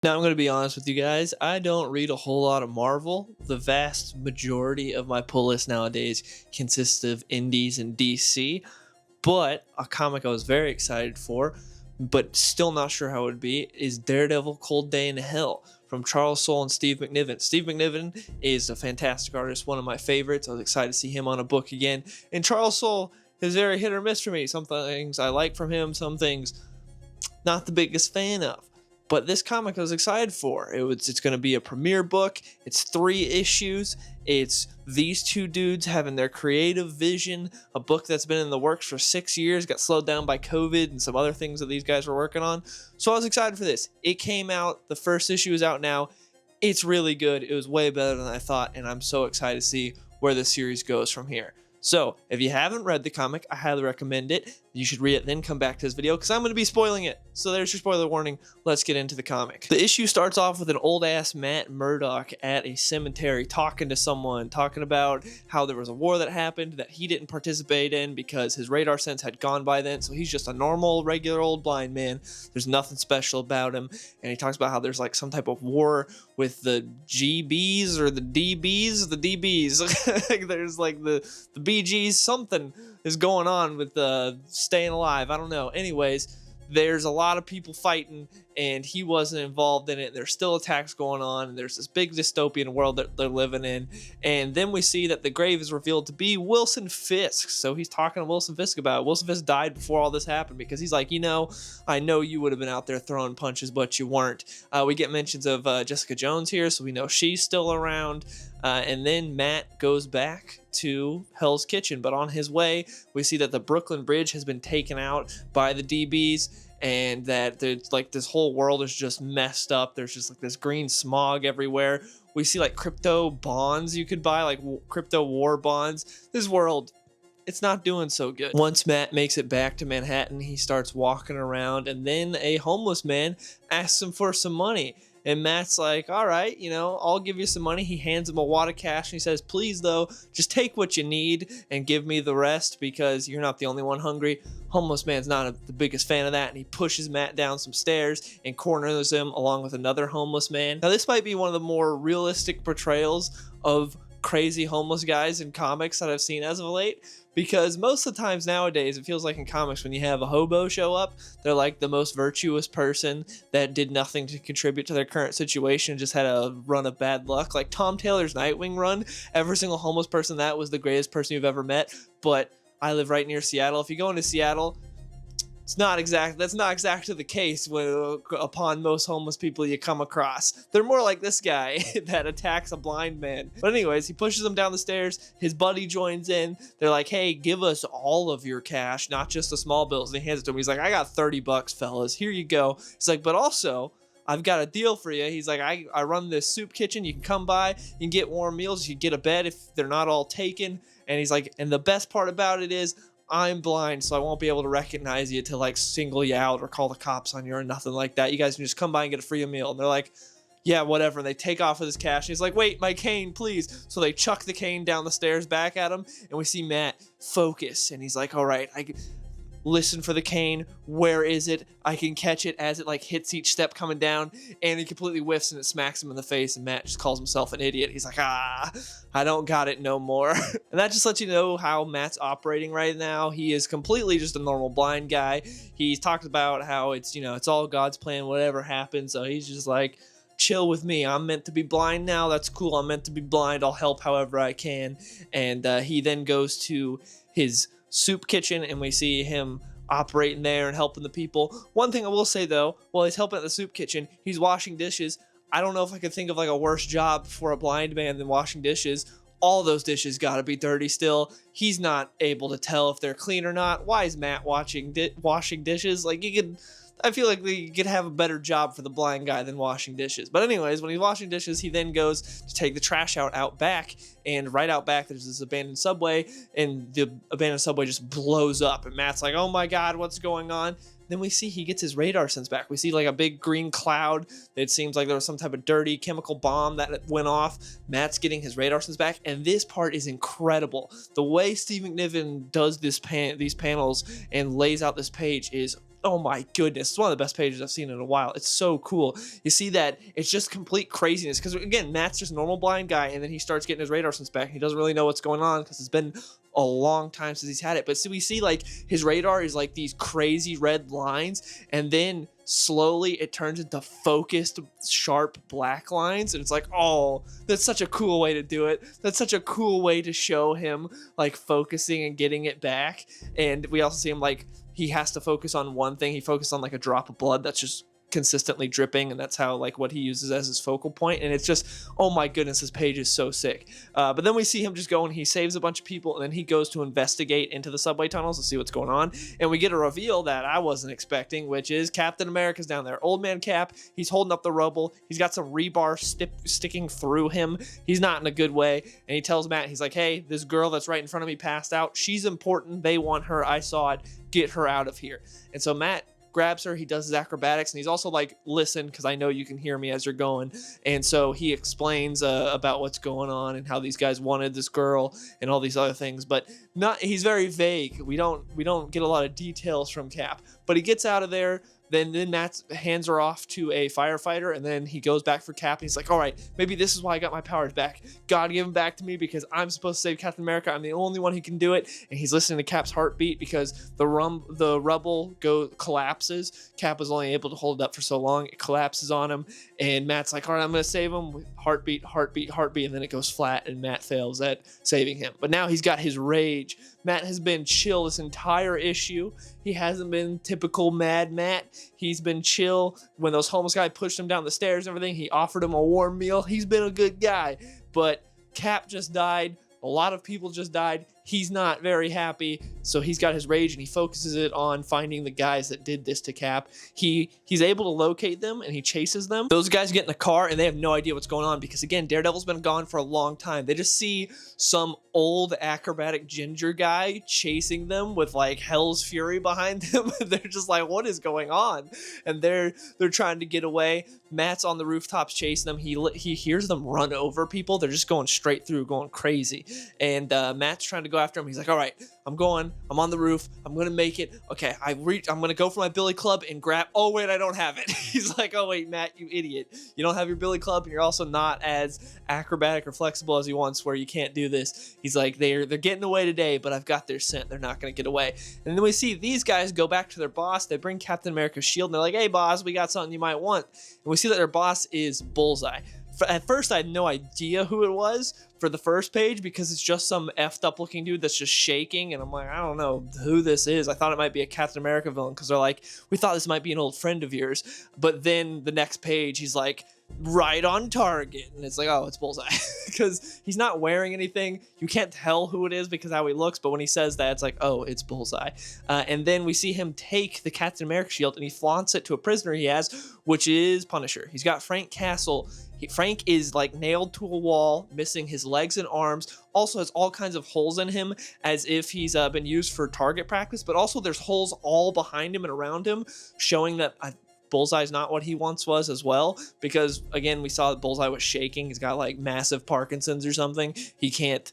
Now, I'm going to be honest with you guys. I don't read a whole lot of Marvel. The vast majority of my pull list nowadays consists of indies and DC. But a comic I was very excited for, but still not sure how it would be, is Daredevil Cold Day in Hell from Charles Soule and Steve McNiven. Steve McNiven is a fantastic artist, one of my favorites. I was excited to see him on a book again. And Charles Soule is very hit or miss for me. Some things I like from him, some things not the biggest fan of. But this comic I was excited for. It's going to be a premiere book. It's 3 issues. It's these two dudes having their creative vision. A book that's been in the works for 6 years, got slowed down by COVID and some other things that these guys were working on. So I was excited for this. It came out. The first issue is out now. It's really good. It was way better than I thought, and I'm so excited to see where the series goes from here. So, if you haven't read the comic, I highly recommend it. You should read it, then come back to this video, because I'm going to be spoiling it. So there's your spoiler warning. Let's get into the comic. The issue starts off with an old-ass Matt Murdock at a cemetery talking to someone, talking about how there was a war that happened that he didn't participate in because his radar sense had gone by then, so he's just a normal, regular old blind man. There's nothing special about him, and he talks about how there's like some type of war with the GBs or the DBs, there's like the BGs, something is going on with staying alive. I don't know. Anyways, there's a lot of people fighting, and he wasn't involved in it. There's still attacks going on, and there's this big dystopian world that they're living in. And then we see that the grave is revealed to be Wilson Fisk. So he's talking to Wilson Fisk about it. Wilson Fisk died before all this happened because he's like, I know you would have been out there throwing punches, but you weren't. We get mentions of Jessica Jones here, so we know she's still around. And then Matt goes back to Hell's Kitchen, but on his way, we see that the Brooklyn Bridge has been taken out by the DBs, and that there's like this whole world is just messed up. There's just like this green smog everywhere. We see like crypto bonds you could buy, like crypto war bonds. This world, it's not doing so good. Once Matt makes it back to Manhattan, he starts walking around, and then a homeless man asks him for some money. And Matt's like, all right, I'll give you some money. He hands him a wad of cash, and he says, please, though, just take what you need and give me the rest because you're not the only one hungry. Homeless man's not the biggest fan of that, and he pushes Matt down some stairs and corners him along with another homeless man. Now, this might be one of the more realistic portrayals of crazy homeless guys in comics that I've seen as of late, because most of the times nowadays it feels like in comics when you have a hobo show up, they're like the most virtuous person that did nothing to contribute to their current situation, just had a run of bad luck. Like Tom Taylor's Nightwing run, every single homeless person that was the greatest person you've ever met. But I live right near Seattle. If you go into Seattle, that's not exactly the case upon most homeless people you come across. They're more like this guy that attacks a blind man. But anyways, he pushes him down the stairs. His buddy joins in. They're like, hey, give us all of your cash, not just the small bills. And he hands it to him. He's like, I got $30, fellas. Here you go. He's like, but also, I've got a deal for you. He's like, I run this soup kitchen. You can come by. You can get warm meals. You can get a bed if they're not all taken. And he's like, and the best part about it is, I'm blind, so I won't be able to recognize you to like single you out or call the cops on you or nothing like that. You guys can just come by and get a free meal. And they're like, yeah, whatever. And they take off with his cash. And he's like, wait, my cane, please. So they chuck the cane down the stairs back at him. And we see Matt focus. And he's like, all right, listen for the cane. Where is it? I can catch it as it like hits each step coming down, and he completely whiffs and it smacks him in the face, and Matt just calls himself an idiot. He's like, I don't got it no more. And that just lets you know how Matt's operating right now. He is completely just a normal blind guy. He's talked about how it's all God's plan, whatever happens. So he's just like, chill with me. I'm meant to be blind now. That's cool. I'm meant to be blind. I'll help however I can. And he then goes to his soup kitchen, and we see him operating there and helping the people. One thing I will say though, while he's helping at the soup kitchen, he's washing dishes. I don't know if I could think of like a worse job for a blind man than washing dishes. All those dishes gotta be dirty still. He's not able to tell if they're clean or not. Why is Matt washing dishes? Like, I feel like you could have a better job for the blind guy than washing dishes. But anyways, when he's washing dishes, he then goes to take the trash out back. And right out back, there's this abandoned subway. And the abandoned subway just blows up. And Matt's like, oh my God, what's going on? Then we see he gets his radar sense back. We see like a big green cloud. It seems like there was some type of dirty chemical bomb that went off. Matt's getting his radar sense back. And this part is incredible. The way Steve McNiven does these panels and lays out this page is oh my goodness, it's one of the best pages I've seen in a while. It's so cool. You see that it's just complete craziness because, again, Matt's just a normal blind guy, and then he starts getting his radar sense back. He doesn't really know what's going on because it's been a long time since he's had it. But so we see like his radar is like these crazy red lines, and then slowly it turns into focused sharp black lines, and it's like, oh, that's such a cool way to do it. That's such a cool way to show him like focusing and getting it back. And we also see him like he has to focus on one thing. He focused on like a drop of blood that's just consistently dripping, and that's how like what he uses as his focal point. And it's just, oh my goodness, this page is so sick. But then we see him just go and he saves a bunch of people, and then he goes to investigate into the subway tunnels to see what's going on, and we get a reveal that I wasn't expecting, which is Captain America's down there. Old man Cap, he's holding up the rubble. He's got some rebar sticking through him. He's not in a good way, and he tells Matt, he's like, hey, this girl that's right in front of me passed out. She's important. They want her. I saw it. Get her out of here. And so Matt grabs her, he does his acrobatics, and he's also like, listen, because I know you can hear me as you're going. And so he explains about what's going on and how these guys wanted this girl and all these other things, but he's very vague. We don't get a lot of details from Cap, but he gets out of there. Then Matt's hands are off to a firefighter, and then he goes back for Cap, and he's like, all right, maybe this is why I got my powers back. God gave them back to me because I'm supposed to save Captain America. I'm the only one who can do it. And he's listening to Cap's heartbeat because the rubble collapses. Cap was only able to hold it up for so long. It collapses on him, and Matt's like, all right, I'm going to save him. Heartbeat, heartbeat, heartbeat, and then it goes flat, and Matt fails at saving him. But now he's got his rage. Matt has been chill this entire issue. He hasn't been typical Mad Matt. He's been chill. When those homeless guys pushed him down the stairs and everything, he offered him a warm meal. He's been a good guy. But Cap just died. A lot of people just died. He's not very happy, so he's got his rage and he focuses it on finding the guys that did this to Cap. He's able to locate them and he chases them. Those guys get in the car and they have no idea what's going on because, again, Daredevil's been gone for a long time. They just see some old acrobatic ginger guy chasing them with like hell's fury behind them. They're just like, what is going on? And they're trying to get away. Matt's on the rooftops chasing them. He hears them run over people. They're just going straight through, going crazy. And Matt's trying to go after him. He's like, all right, I'm on the roof. I'm going to make it. Okay, I'm going to go for my billy club and grab. Oh, wait, I don't have it. He's like, oh, wait, Matt, you idiot. You don't have your billy club, and you're also not as acrobatic or flexible as you once were. You can't do this. He's like, they're getting away today, but I've got their scent. They're not going to get away. And then we see these guys go back to their boss. They bring Captain America's shield, and they're like, hey, boss, we got something you might want. And we see that their boss is Bullseye. At first, I had no idea who it was for the first page because it's just some effed up looking dude that's just shaking. And I'm like, I don't know who this is. I thought it might be a Captain America villain because they're like, we thought this might be an old friend of yours. But then the next page, he's like, right on target. And it's like, oh, it's Bullseye. Because he's not wearing anything. You can't tell who it is because how he looks. But when he says that, it's like, oh, it's Bullseye. And then we see him take the Captain America shield and he flaunts it to a prisoner he has, which is Punisher. He's got Frank Castle. Frank is like nailed to a wall, missing his legs and arms. Also has all kinds of holes in him as if he's been used for target practice. But also there's holes all behind him and around him, showing that Bullseye's not what he once was as well. Because again, we saw that Bullseye was shaking. He's got like massive Parkinson's or something. He can't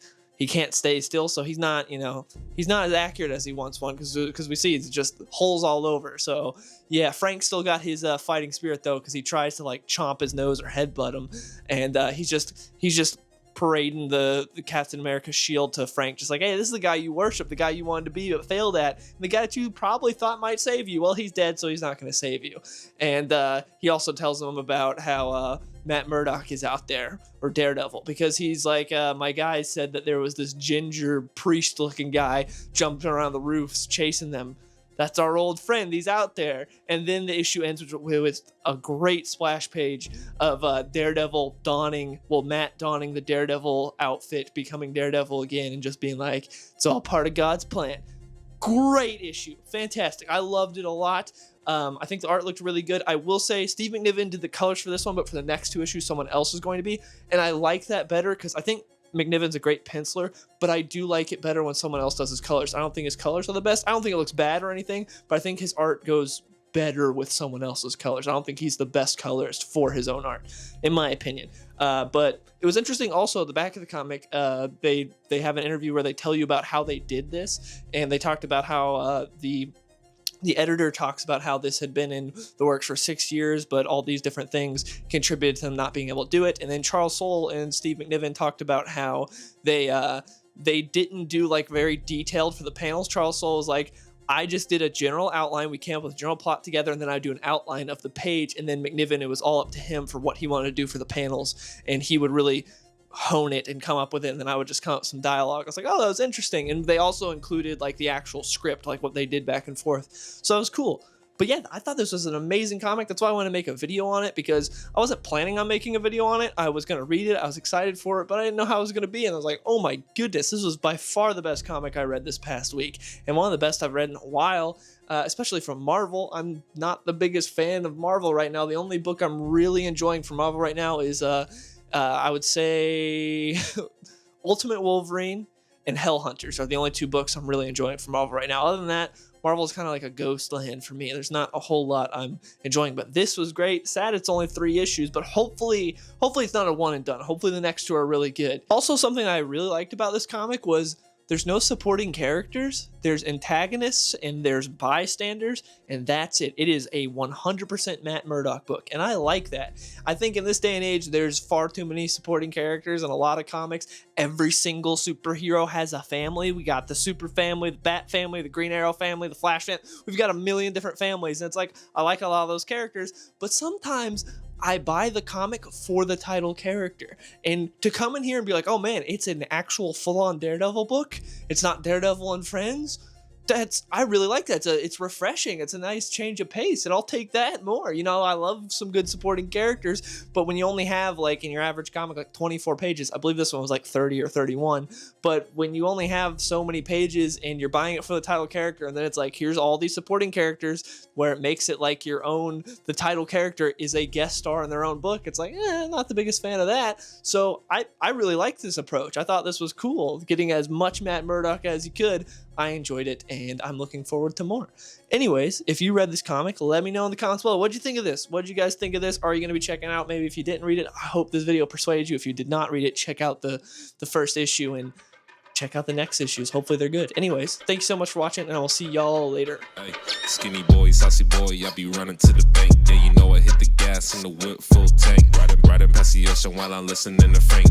stay still, so he's not as accurate as he once was because we see it's just holes all over. So yeah, Frank still got his fighting spirit though, because he tries to like chomp his nose or headbutt him, and he's just parading the Captain America shield to Frank, just like, hey, this is the guy you worship, the guy you wanted to be but failed at, and the guy that you probably thought might save you. Well, he's dead, so he's not going to save you. And he also tells them about how Matt Murdock is out there, or Daredevil, because he's like, my guy said that there was this ginger priest-looking guy jumping around the roofs chasing them. That's our old friend. He's out there. And then the issue ends with a great splash page of Matt donning the Daredevil outfit, becoming Daredevil again, and just being like, it's all part of God's plan. Great issue. Fantastic. I loved it a lot. I think the art looked really good. I will say Steve McNiven did the colors for this one, but for the next two issues, someone else is going to be. And I like that better because I think McNiven's a great penciler, but I do like it better when someone else does his colors. I don't think his colors are the best. I don't think it looks bad or anything, but I think his art goes better with someone else's colors. I don't think he's the best colorist for his own art, in my opinion. But it was interesting also at the back of the comic, they have an interview where they tell you about how they did this, and they talked about how the The editor talks about how this had been in the works for 6 years, but all these different things contributed to them not being able to do it. And then Charles Soule and Steve McNiven talked about how they didn't do like very detailed for the panels. Charles Soule was like, I just did a general outline. We came up with a general plot together, and then I do an outline of the page. And then McNiven, it was all up to him for what he wanted to do for the panels, and he would really hone it and come up with it, and then I would just come up with some dialogue. I was like, oh, that was interesting. And they also included like the actual script, like what they did back and forth. So it was cool. But yeah, I thought this was an amazing comic. That's why I wanted to make a video on it, because I wasn't planning on making a video on it. I was going to read it. I was excited for it, but I didn't know how it was going to be. And I was like, oh my goodness, this was by far the best comic I read this past week, and one of the best I've read in a while, especially from Marvel. I'm not the biggest fan of Marvel right now. The only book I'm really enjoying from Marvel right now is I would say Ultimate Wolverine and Hell Hunters are the only 2 books I'm really enjoying from Marvel right now. Other than that, Marvel's kind of like a ghost land for me. There's not a whole lot I'm enjoying, but this was great. Sad it's only 3 issues, but hopefully it's not a one and done. Hopefully the next 2 are really good. Also, something I really liked about this comic was there's no supporting characters. There's antagonists and there's bystanders, and that's it. It is a 100% Matt Murdock book, and I like that. I think in this day and age, there's far too many supporting characters in a lot of comics. Every single superhero has a family. We got the Super family, the Bat family, the Green Arrow family, the Flash family. We've got a million different families, and it's like, I like a lot of those characters, but sometimes I buy the comic for the title character. And to come in here and be like, oh man, it's an actual full-on Daredevil book, it's not Daredevil and Friends, I really like that. It's refreshing. It's a nice change of pace, and I'll take that more. You know, I love some good supporting characters, but when you only have, like, in your average comic, like 24 pages, I believe this one was like 30 or 31, but when you only have so many pages and you're buying it for the title character, and then it's like, here's all these supporting characters, where it makes it like your own, the title character is a guest star in their own book, it's like, not the biggest fan of that. So I really like this approach. I thought this was cool, getting as much Matt Murdock as you could. I enjoyed it, and I'm looking forward to more. Anyways, if you read this comic, let me know in the comments below. What'd you think of this? What did you guys think of this? Are you going to be checking out? Maybe if you didn't read it, I hope this video persuaded you. If you did not read it, check out the first issue and check out the next issues. Hopefully they're good. Anyways, thanks so much for watching, and I will see y'all later. Hey, skinny boy, saucy boy, I be running to the bank. Yeah, you know I hit the gas in the whip full tank. Riding past the ocean while I'm listening to Frank.